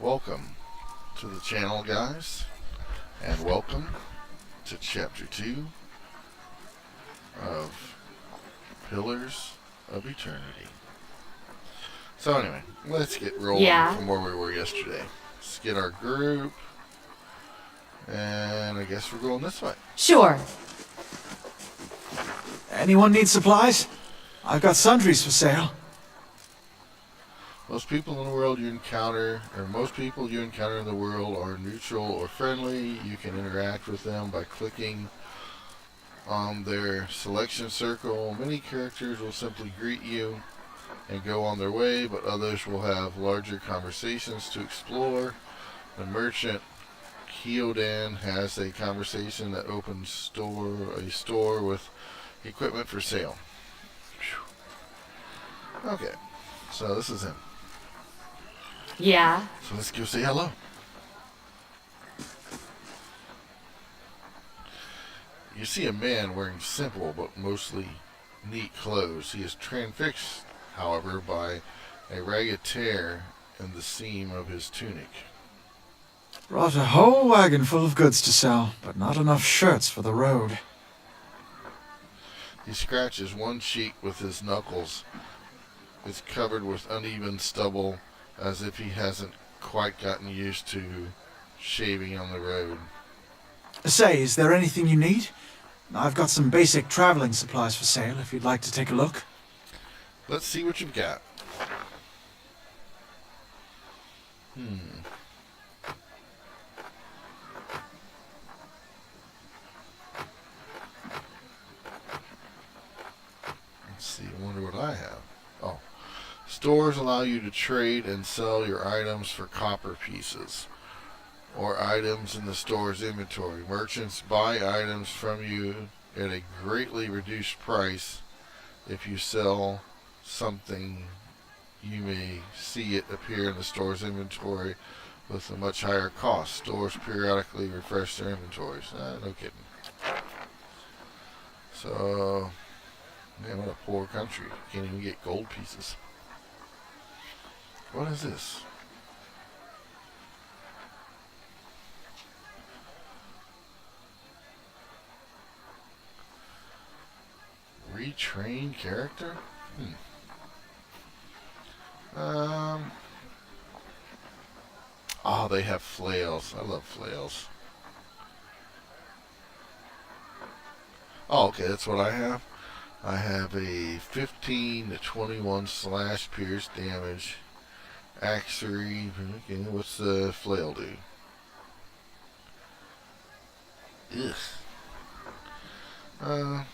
Welcome to the channel, guys, and welcome to Chapter 2 of Pillars of Eternity. So anyway, let's get rolling from where we were yesterday. Let's get our group, and I guess we're going this way. Sure. Anyone need supplies? I've got sundries for sale. Most people in the world you encounter, or most people you encounter in the world are neutral or friendly. You can interact with them by clicking on their selection circle. Many characters will simply greet you and go on their way, but others will have larger conversations to explore. The merchant Kyodan has a conversation that opens a store with equipment for sale. Okay, so this is him. Yeah. So let's go say hello. You see a man wearing simple but mostly neat clothes. He is transfixed, however, by a ragged tear in the seam of his tunic. Brought a whole wagon full of goods to sell, but not enough shirts for the road. He scratches one cheek with his knuckles. It's covered with uneven stubble, as if he hasn't quite gotten used to shaving on the road. Say, is there anything you need? I've got some basic traveling supplies for sale if you'd like to take a look. Let's see what you've got. Let's see, I wonder what I have. Oh. Stores allow you to trade and sell your items for copper pieces or items in the store's inventory. Merchants buy items from you at a greatly reduced price. If you sell something, you may see it appear in the store's inventory with a much higher cost. Stores periodically refresh their inventories. No kidding. So, man, what a poor country. Can't even get gold pieces. What is this? Retrain character? Oh, they have flails. I love flails. Oh, okay, that's what I have. I have a 15 to 21 slash pierce damage. Axery. Okay, what's the flail do? Ugh.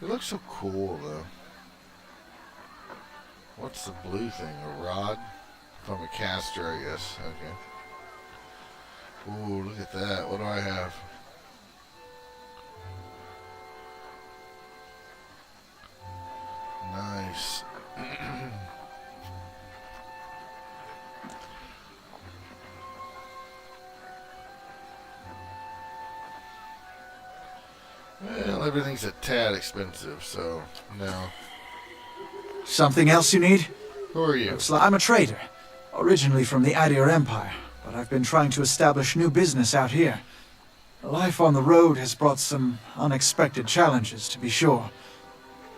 It looks so cool though. What's the blue thing? A rod? From a caster, I guess. Okay. Ooh, look at that. What do I have? Nice. Well, everything's a tad expensive, so no. Something else you need? Who are you? I'm a trader, originally from the Adir Empire, but I've been trying to establish new business out here. Life on the road has brought some unexpected challenges, to be sure.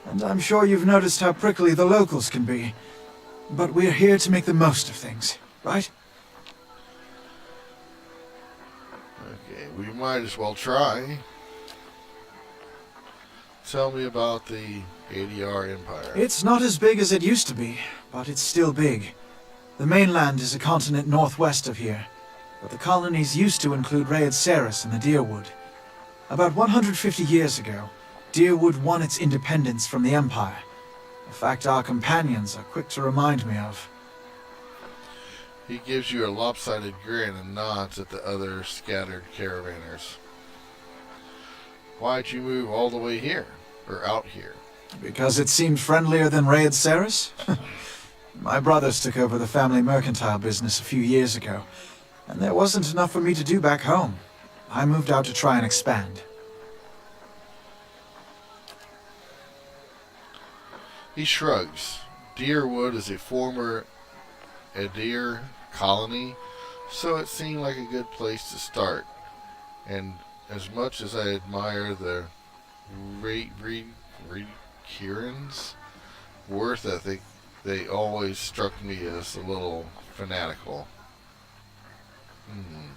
And I'm sure you've noticed how prickly the locals can be. But we're here to make the most of things, right? Okay, we might as well try. Tell me about the ADR Empire. It's not as big as it used to be, but it's still big. The mainland is a continent northwest of here, but the colonies used to include Raed Saris and the Deerwood. About 150 years ago, Deerwood won its independence from the Empire, a fact our companions are quick to remind me of. He gives you a lopsided grin and nods at the other scattered caravanners. Why'd you move all the way here? Or out here? Because it seemed friendlier than Raed Saris? My brothers took over the family mercantile business a few years ago, and there wasn't enough for me to do back home. I moved out to try and expand. He shrugs. Deerwood is a former Adir colony, so it seemed like a good place to start. And as much as I admire the Kieran's worth ethic, they always struck me as a little fanatical. Hmm.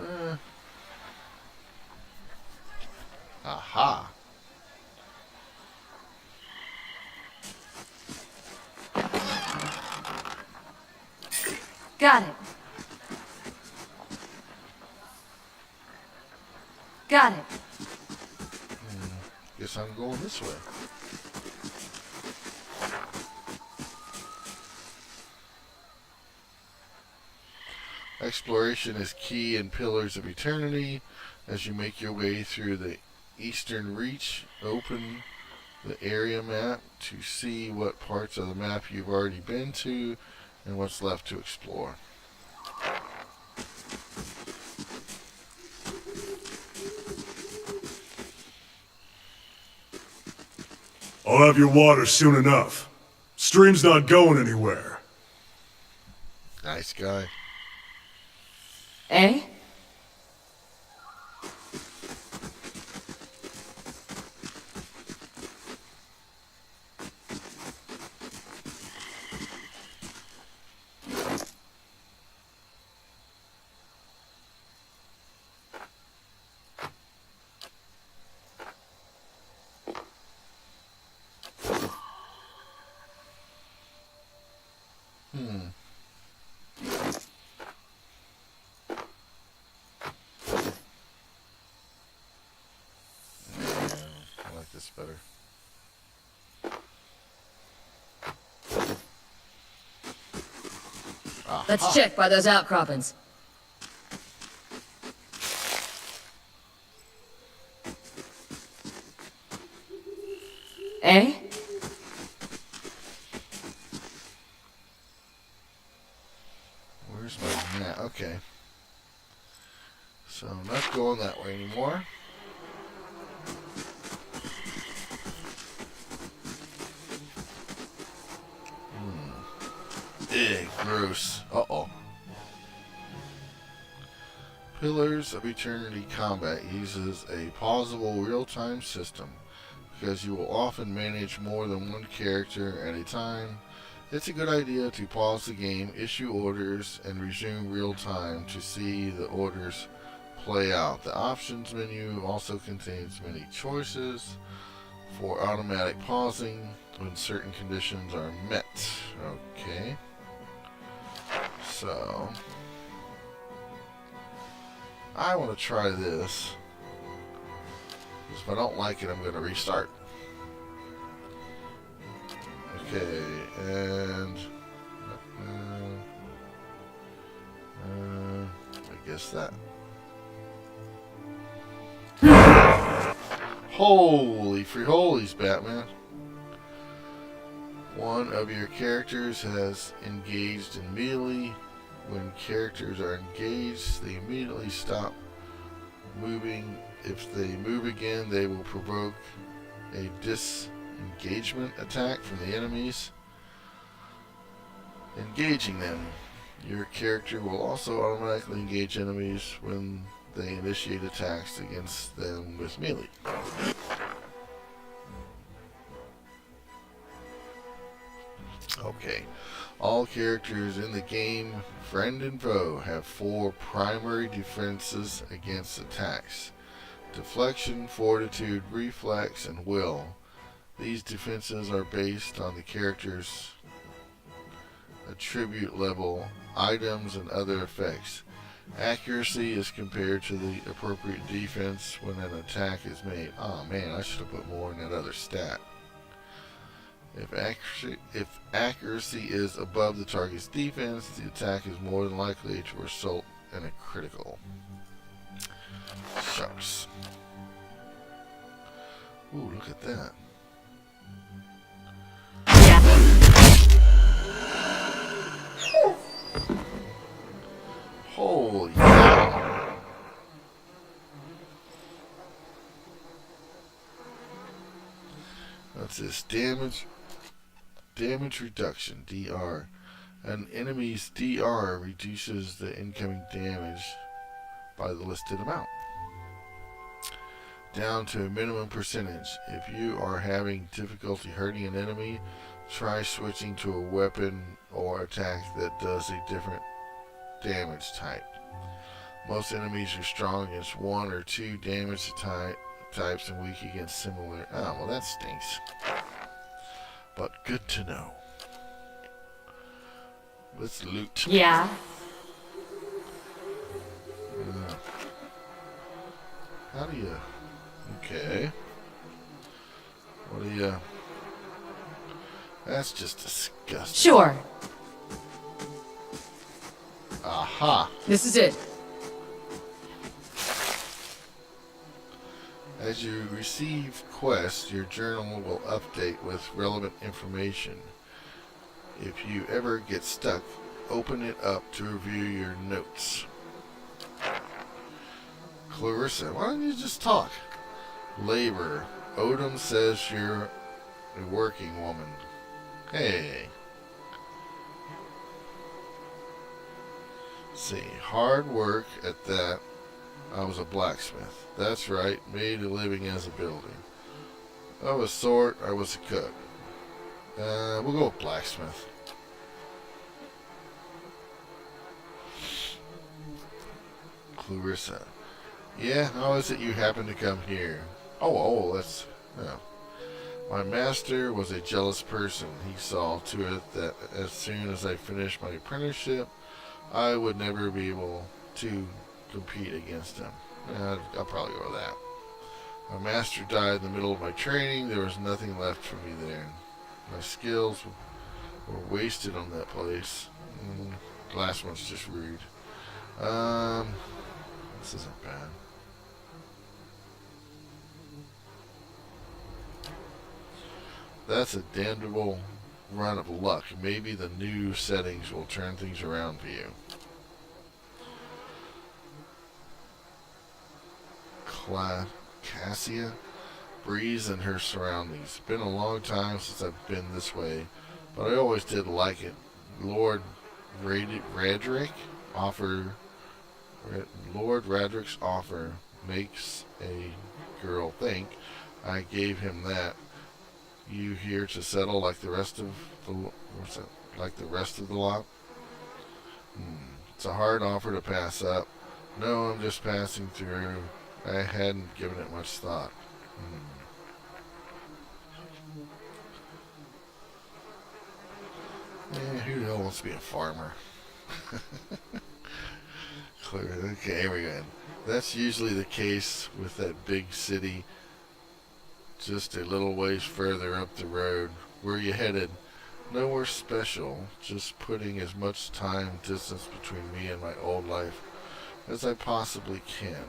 Eh. Aha. Got it. Got it. Guess I'm going this way. Exploration is key in Pillars of Eternity. As you make your way through the Eastern Reach, open the area map to see what parts of the map you've already been to and what's left to explore. I'll have your water soon enough. Stream's not going anywhere. Nice guy. Eh? I like this better. Let's check by those outcroppings. Eh? Where's my map? Okay. So I'm not going that way anymore. Ew, gross. Uh-oh. Pillars of Eternity combat uses a pausable real-time system. Because you will often manage more than one character at a time, it's a good idea to pause the game, issue orders, and resume real time to see the orders play out. The options menu also contains many choices for automatic pausing when certain conditions are met. Okay. So, I want to try this. If I don't like it, I'm going to restart. Okay, and I guess that. Holy free holies, Batman. One of your characters has engaged in melee. When characters are engaged, they immediately stop moving. If they move again, they will provoke a disengagement attack from the enemies engaging them. Your character will also automatically engage enemies when they initiate attacks against them with melee. Okay. All characters in the game, friend and foe, have 4 primary defenses against attacks: deflection, fortitude, reflex, and will. These defenses are based on the character's attribute level, items, and other effects. Accuracy is compared to the appropriate defense when an attack is made. Oh man, I should have put more in that other stat. If accuracy is above the target's defense, the attack is more than likely to result in a critical. Shucks. Ooh, look at that. Holy cow. That's this damage reduction, DR. An enemy's DR reduces the incoming damage by the listed amount down to a minimum percentage. If you are having difficulty hurting an enemy, try switching to a weapon or attack that does a different damage type. Most enemies are strong against one or two damage types and weak against similar. Oh, well, that stinks. But good to know. Let's loot. Yeah. How do you... Okay. What do you... That's just disgusting. Sure. Aha! This is it. As you receive quests, your journal will update with relevant information. If you ever get stuck, open it up to review your notes. Clarissa, why don't you just talk? Labor. Odom says you're a working woman. Hey. See, hard work at that. I was a blacksmith. That's right, made a living as a building. Of a sort, I was a cook. We'll go with blacksmith. Clarissa. Yeah, how is it you happen to come here? That's... Oh. My master was a jealous person. He saw to it that as soon as I finished my apprenticeship, I would never be able to compete against him. I'll probably go with that. My master died in the middle of my training. There was nothing left for me there. My skills were wasted on that place. The last one's just rude. This isn't bad. That's a damnable run of luck. Maybe the new settings will turn things around for you. Cassia, Breeze and her surroundings. Been a long time since I've been this way, but I always did like it. Lord Radrick's offer makes a girl think. I gave him that. You here to settle like the rest of the lot? It's a hard offer to pass up. No, I'm just passing through. I hadn't given it much thought. Who the hell wants to be a farmer? Clear. Okay, here we go. That's usually the case with that big city. Just a little ways further up the road. Where you headed? Nowhere special. Just putting as much time distance between me and my old life as I possibly can.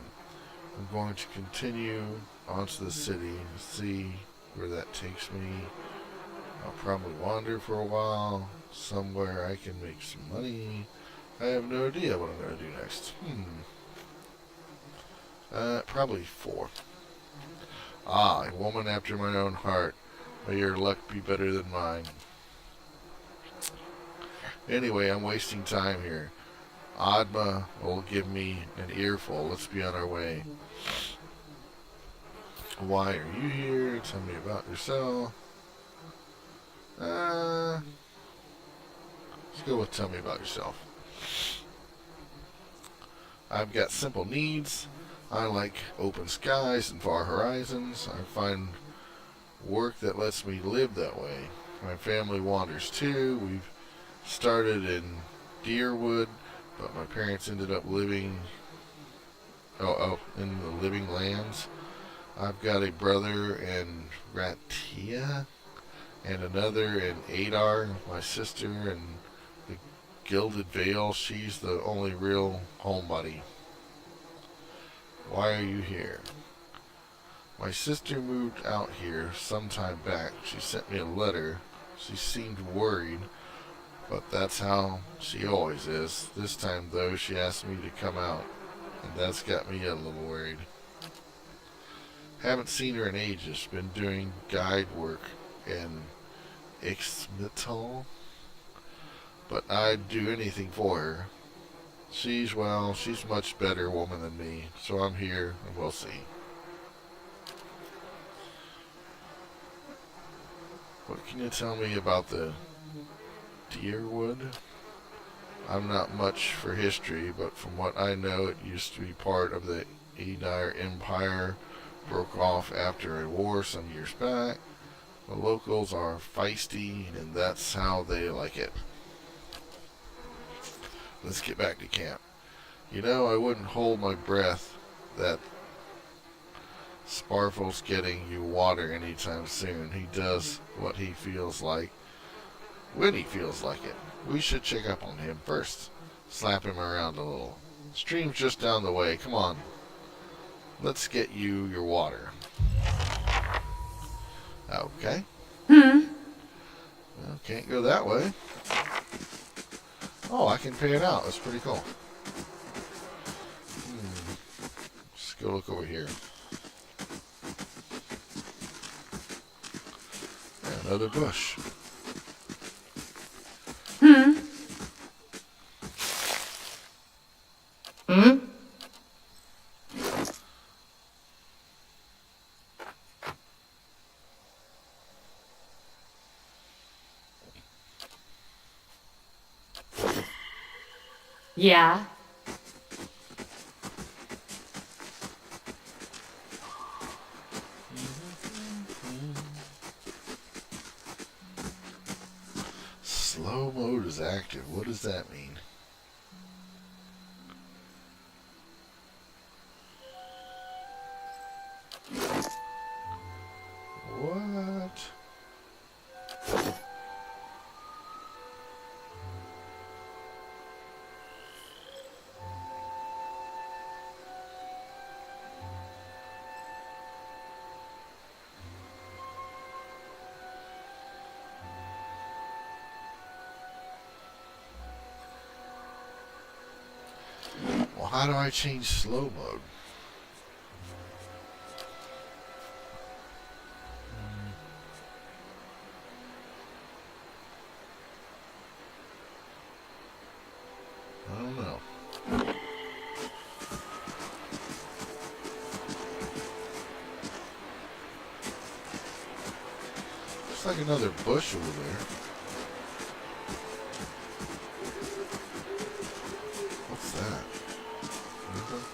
I'm going to continue onto the city and see where that takes me. I'll probably wander for a while, somewhere I can make some money. I have no idea what I'm going to do next. Probably 4. A woman after my own heart. May your luck be better than mine. Anyway, I'm wasting time here. Adma will give me an earful. Let's be on our way. Why are you here? Tell me about yourself. Let's go with tell me about yourself. I've got simple needs. I like open skies and far horizons. I find work that lets me live that way. My family wanders too. We've started in Deerwood, but my parents ended up living in the living lands. I've got a brother in Ratia and another in Adar. My sister in the Gilded Vale. She's the only real homebody. Why are you here? My sister moved out here some time back. She sent me a letter. She seemed worried, but that's how she always is. This time, though, she asked me to come out, and that's got me a little worried. Haven't seen her in ages. Been doing guide work in Ixmital, but I'd do anything for her. She's much better woman than me, so I'm here and we'll see. What can you tell me about the Deerwood? I'm not much for history, but from what I know, it used to be part of the Adir Empire, broke off after a war some years back. The locals are feisty, and that's how they like it. Let's get back to camp. You know, I wouldn't hold my breath that Sparfle's getting you water anytime soon. He does what he feels like, when he feels like it. We should check up on him first. Slap him around a little. Stream's just down the way. Come on. Let's get you your water. Okay. Well, can't go that way. Oh, I can pay it out. That's pretty cool. Let's go look over here. Another bush. Yeah? Slow mode is active. What does that mean? What? Well, how do I change slow mode? I don't know. Looks like another bush over there. What's that? Anything?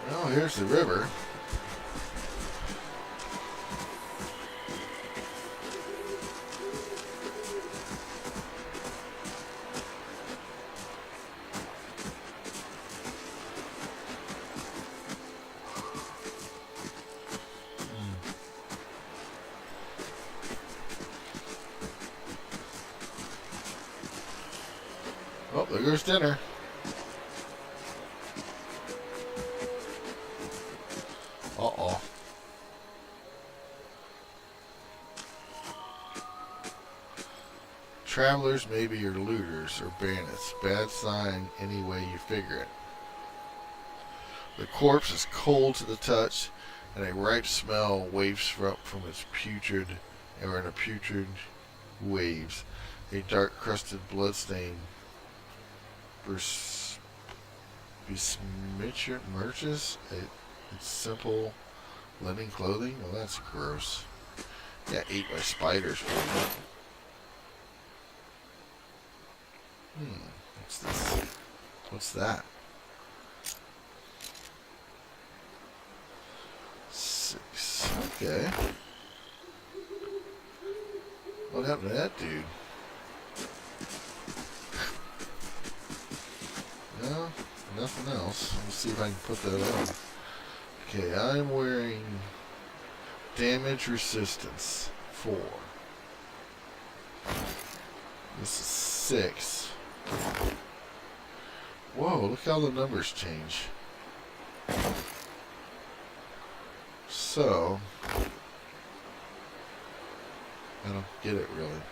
Well, here's the river. Oh, there goes dinner. Uh-oh. Travelers maybe are looters or bandits. Bad sign any way you figure it. The corpse is cold to the touch, and a ripe smell waves from its putrid, or in a putrid waves. A dark crusted bloodstain besmirches its simple linen clothing. Well, that's gross. Yeah, ate by spiders. What's this? What's that? 6. Okay. What happened to that dude? No, nothing else. Let's see if I can put that on. Okay, I'm wearing damage resistance 4. This is 6. Whoa, look how the numbers change. So, I don't get it really.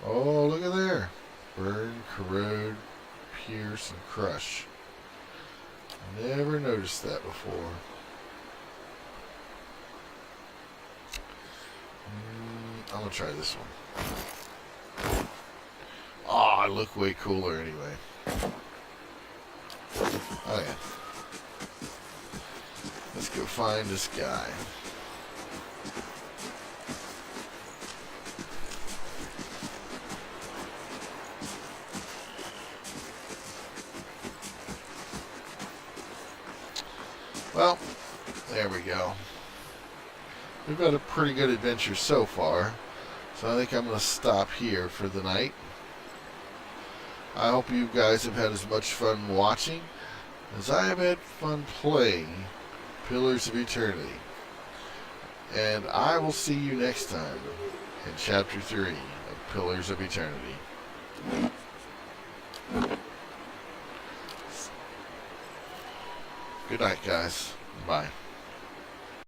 Oh, look at there. Burn, corrode, pierce, and crush. Never noticed that before. I'm going to try this one. Oh, I look way cooler anyway. Oh, yeah. Let's go find this guy. Well, there we go. We've had a pretty good adventure so far, so I think I'm going to stop here for the night. I hope you guys have had as much fun watching as I have had fun playing Pillars of Eternity. And I will see you next time in Chapter 3 of Pillars of Eternity. Good night, guys. Bye.